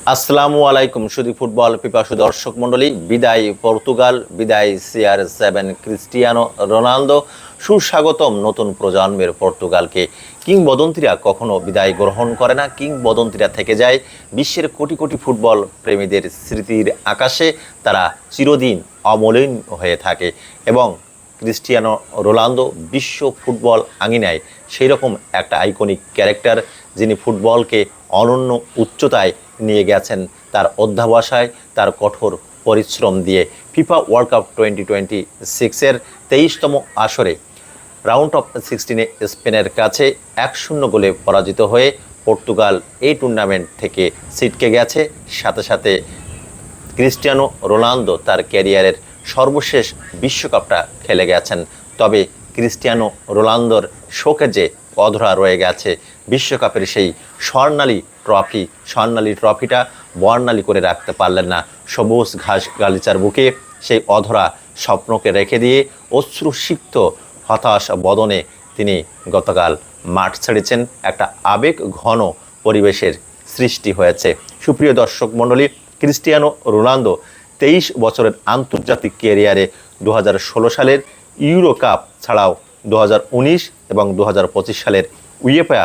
আসসালামু আলাইকুম শুধু ফুটবল পিপাসু দর্শক মণ্ডলী। বিদায় পর্তুগাল, বিদায় CR7 ক্রিস্টিয়ানো রোনালদো। সুস্বাগতম নতুন প্রজন্মের পর্তুগালকে। কিংবদন্তিরা কখনো বিদায় গ্রহণ করে না, কিংবদন্তিরা থেকে যায় বিশ্বের কোটি কোটি ফুটবল প্রেমীদের স্মৃতির আকাশে। তারা চিরদিন অমলিন হয়ে থাকে এবং ক্রিস্টিয়ানো রোনালদো বিশ্ব ফুটবল আঙিনায় সেই রকম একটা আইকনিক ক্যারেক্টার, যিনি ফুটবলকে অনন্য উচ্চতায় নিয়ে গেছেন তার অধ্যাবসায়, তার কঠোর পরিশ্রম দিয়ে। ফিফা ওয়ার্ল্ড কাপ 2026-এর 23তম আসরে রাউন্ড অফ 16-এ স্পেনের কাছে 1-0 গোলে পরাজিত হয়ে পর্তুগাল এই টুর্নামেন্ট থেকে ছিটকে গেছে। সাথে সাথে ক্রিস্টিয়ানো রোনালদো তার ক্যারিয়ারের সর্বশেষ বিশ্বকাপটা খেলে গেছেন। তবে ক্রিস্টিয়ানো রোনালদোর শোকেজে অধরা রয়ে গেছে বিশ্বকাপের সেই স্বর্ণালী ট্রফিটা বর্ণালী করে রাখতে পারলেন না। সবুজ ঘাস গালিচার বুকে সেই অধরা স্বপ্নকে রেখে দিয়ে অশ্রুসিক্ত হতাশ বদনে তিনি গতকাল মাঠ ছেড়েছেন। একটা আবেগ ঘন পরিবেশের সৃষ্টি হয়েছে। সুপ্রিয় দর্শক মণ্ডলী, ক্রিস্টিয়ানো রোনালদো 23 বছরের আন্তর্জাতিক ক্যারিয়ারে 2016 সালের ইউরো কাপ ছাড়াও 2019 এবং 2025 সালের উয়েফা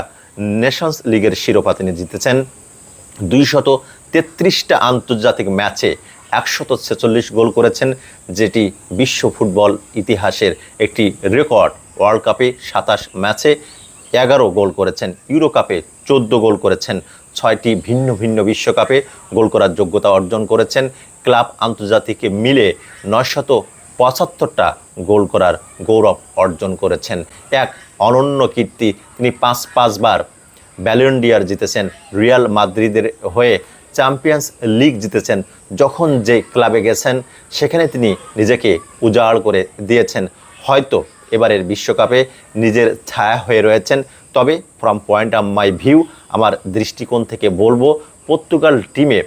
নেশনস লিগের শিরোপা তিনি জিতেছেন। 233টা আন্তর্জাতিক ম্যাচে 146 গোল করেছেন, যেটি বিশ্ব ফুটবল ইতিহাসের একটি রেকর্ড। ওয়ার্ল্ড কাপে 27 ম্যাচে 11 গোল করেছেন, ইউরো কাপে 14 গোল করেছেন, 6টি ভিন্ন ভিন্ন বিশ্বকাপে গোল করার যোগ্যতা অর্জন করেছেন। ক্লাব আন্তর্জাতিকে মিলে 975টা গোল করার গৌরব অর্জন করেছেন। এক অনন্য কীর্তি। তিনি 5বার ব্যালন ডি'অর জিতেছেন, রিয়াল মাদ্রিদের হয়ে চ্যাম্পিয়ন্স লিগ জিতেছেন। যখন যে ক্লাবে গেছেন সেখানে তিনি নিজেকে উজাড় করে দিয়েছেন। হয়তো এবারের বিশ্বকাপে নিজের ছায়া হয়ে রয়েছেন। তবে from point of my view, আমার দৃষ্টিকোণ থেকে বলবো, পর্তুগাল টিমে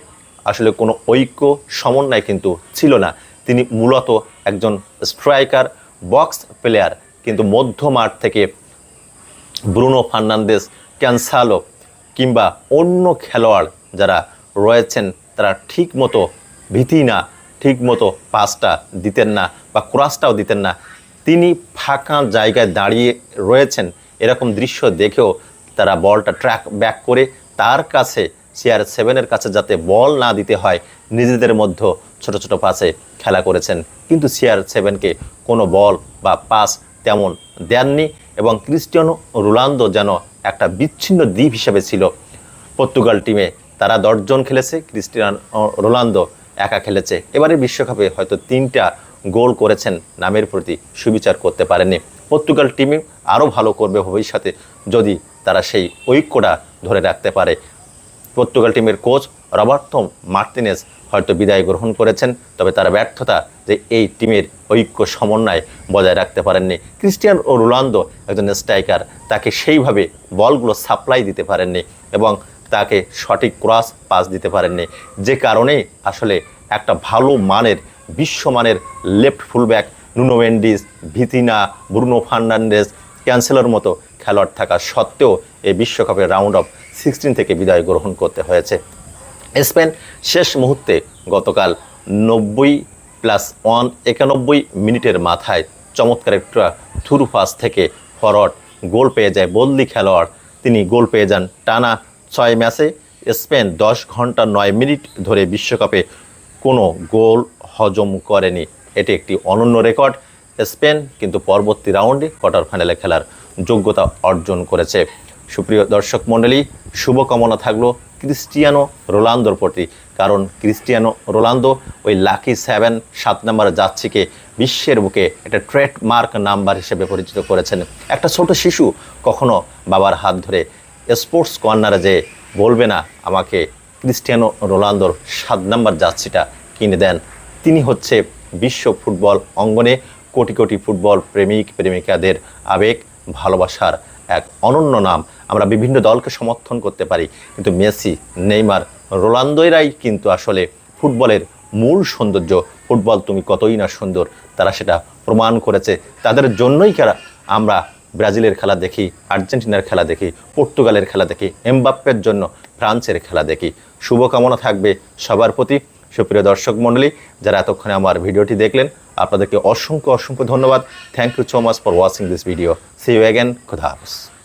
আসলে কোনো ঐক্য সমন্বয় কিন্তু ছিল না। তিনি মূলত একজন স্ট্রাইকার, বক্স প্লেয়ার, কিন্তু মধ্য মাঠ থেকে ব্রুনো ফার্নান্দেজ, ক্যানসালো কিংবা অন্য খেলোয়াড় যারা রয়েছেন তারা ঠিকমতো ঠিকমতো পাসটা দিতেন না বা ক্রসটাও দিতেন না। তিনি ফাঁকা জায়গায় দাঁড়িয়ে রয়েছেন এরকম দৃশ্য দেখেও তারা বলটা ট্র্যাক ব্যাক করে তার কাছে, CR7-এর কাছে যাতে বল না দিতে হয়, নিজেদের মধ্যে ছোট ছোট পাসে খেলা করেছেন। কিন্তু CR7-কে কোনো বল বা পাস তেমন দেননি এবং ক্রিস্টিয়ানো রোনালদো যেন একটা বিচ্ছিন্ন দ্বীপ হিসেবে ছিল পর্তুগাল টিমে। তারা 10 জন খেলেছে, ক্রিস্টিয়ানো রোনালদো একা খেলেছে। এবারে বিশ্বকাপে হয়তো 3টা গোল করেছেন, নামের প্রতি সুবিচার করতে পারেননি। পর্তুগাল টিমে আরও ভালো করবে ভবিষ্যতে যদি তারা সেই ঐক্যটা ধরে রাখতে পারে। পর্তুগাল টিমের কোচ রবার্তো মার্টিনেজ হয়তো বিদায় গ্রহণ করেছেন, তবে তার ব্যর্থতা যে এই টিমের ঐক্য সমন্বয় বজায় রাখতে পারেননি। ক্রিস্টিয়ানো রোনালদো একজন স্ট্রাইকার, তাকে সেইভাবে বলগুলো সাপ্লাই দিতে পারেননি এবং তাকে সঠিক ক্রস পাস দিতে পারেননি, যে কারণে আসলে একটা ভালো মানের, বিশ্বমানের left fullback Nuno Mendes, Vitinha, Bruno Fernandes, ক্যানসেলোর মতো খেলোয়াড় থাকা সত্ত্বেও এই বিশ্বকাপের রাউন্ড অফ 16 থেকে বিদায় গ্রহণ করতে হয়েছে। স্পেন শেষ মুহূর্তে গতকাল 90+1 91 মিনিটের মাথায় চমৎকার একটা থ্রু পাস থেকে ফরওয়ার্ড গোল পেয়ে যায়। বদলি খেলোয়াড় তিনি গোল পেয়ে যান। টানা 6 ম্যাচে স্পেন 10 ঘন্টা 9 মিনিট ধরে বিশ্বকাপে কোনো গোল হজম করেনি। এটি একটি অনন্য রেকর্ড। স্পেন কিন্তু পরবর্তী রাউন্ডে কোয়ার্টার ফাইনালে খেলার যোগ্যতা অর্জন করেছে। সুপ্রিয় দর্শক মণ্ডলী, শুভকামনা থাকলো ক্রিস্টিয়ানো রোনালদোর প্রতি, কারণ ক্রিস্টিয়ানো রোনালদো ওই লাকি 7 নম্বর জার্সিকে বিশ্বের বুকে একটা ট্রেডমার্ক নাম্বার হিসেবে পরিচিত করেছেন। একটা ছোট শিশু কখনো বাবার হাত ধরে স্পোর্টস কর্নারে যে বলবে না আমাকে ক্রিস্টিয়ানো রোনালদোর 7 নম্বর জার্সিটা কিনে দেন। তিনি হচ্ছে বিশ্ব ফুটবল অঙ্গনে কোটি কোটি ফুটবল প্রেমিকাদের আবেগ, ভালোবাসার এক অনন্য নাম। আমরা বিভিন্ন দলকে সমর্থন করতে পারি, কিন্তু মেসি, নেইমার, রোনালদোরাই কিন্তু আসলে ফুটবলের মূল সৌন্দর্য। ফুটবল তুমি কতই না সুন্দর, তারা সেটা প্রমাণ করেছে। তাদের জন্যই আমরা ব্রাজিলের খেলা দেখি, আর্জেন্টিনার খেলা দেখি, পর্তুগালের খেলা দেখি, এমবাপ্পের জন্য ফ্রান্সের খেলা দেখি। শুভকামনা থাকবে সবার প্রতি। সুপ্রিয় দর্শক মণ্ডলী, যারা এতক্ষণে আমার ভিডিওটি দেখলেন, আপনাদেরকে অসংখ্য ধন্যবাদ। Thank you so much for watching this video. See you again. খুদা হাফেজ।